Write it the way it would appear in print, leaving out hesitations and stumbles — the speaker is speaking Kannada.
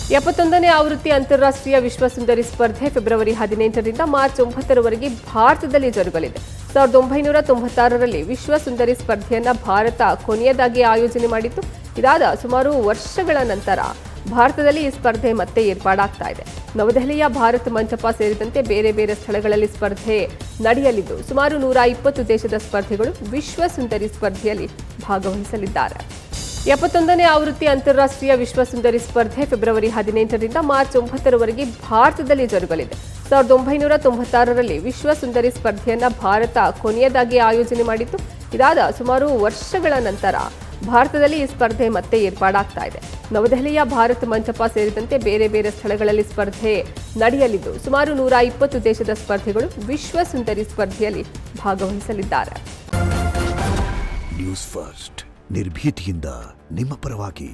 71ನೇ ಆವೃತ್ತಿ ಅಂತಾರಾಷ್ಟ್ರೀಯ ವಿಶ್ವ ಸುಂದರಿ ಸ್ಪರ್ಧೆ ಫೆಬ್ರವರಿ 18ರಿಂದ ಮಾರ್ಚ್ 9ರವರೆಗೆ ಭಾರತದಲ್ಲಿ ಜರುಗಲಿದೆ. 1996ರಲ್ಲಿ ವಿಶ್ವ ಸುಂದರಿ ಸ್ಪರ್ಧೆಯನ್ನ ಭಾರತ ಕೊನೆಯದಾಗಿ ಆಯೋಜನೆ ಮಾಡಿತ್ತು. ಇದಾದ ಸುಮಾರು ವರ್ಷಗಳ ನಂತರ ಭಾರತದಲ್ಲಿ ಈ ಸ್ಪರ್ಧೆ ಮತ್ತೆ ಏರ್ಪಾಡಾಗ್ತಾ ಇದೆ. ನವದೆಹಲಿಯ ಭಾರತ್ ಮಂಟಪ ಸೇರಿದಂತೆ ಬೇರೆ ಬೇರೆ ಸ್ಥಳಗಳಲ್ಲಿ ಸ್ಪರ್ಧೆ ನಡೆಯಲಿದ್ದು ಸುಮಾರು 120 ದೇಶದ ಸ್ಪರ್ಧಿಗಳು ವಿಶ್ವ ಸುಂದರಿ ಸ್ಪರ್ಧೆಯಲ್ಲಿ ಭಾಗವಹಿಸಲಿದ್ದಾರೆ. 71ನೇ ಆವೃತ್ತಿ ಅಂತಾರಾಷ್ಟ್ರೀಯ ವಿಶ್ವ ಸುಂದರಿ ಸ್ಪರ್ಧೆ ಫೆಬ್ರವರಿ 18ರಿಂದ ಮಾರ್ಚ್ 9ರವರೆಗೆ ಭಾರತದಲ್ಲಿ ಜರುಗಲಿದೆ. 1996ರಲ್ಲಿ ವಿಶ್ವ ಸುಂದರಿ ಸ್ಪರ್ಧೆಯನ್ನ ಭಾರತ ಕೊನೆಯದಾಗಿ ಆಯೋಜನೆ ಮಾಡಿತ್ತು. ಇದಾದ ಸುಮಾರು ವರ್ಷಗಳ ನಂತರ ಭಾರತದಲ್ಲಿ ಈ ಸ್ಪರ್ಧೆ ಮತ್ತೆ ಏರ್ಪಾಡಾಗ್ತಾ ಇದೆ. ನವದೆಹಲಿಯ ಭಾರತ್ ಮಂಟಪ ಸೇರಿದಂತೆ ಬೇರೆ ಬೇರೆ ಸ್ಥಳಗಳಲ್ಲಿ ಸ್ಪರ್ಧೆ ನಡೆಯಲಿದ್ದು ಸುಮಾರು 120 ದೇಶದ ಸ್ಪರ್ಧಿಗಳು ವಿಶ್ವ ಸುಂದರಿ ಸ್ಪರ್ಧೆಯಲ್ಲಿ ಭಾಗವಹಿಸಲಿದ್ದಾರೆ. ನ್ಯೂಸ್ ಫಸ್ಟ್ ನಿರ್ಭೀತಿಯಿಂದ ನಿಮ್ಮ ಪರವಾಗಿ.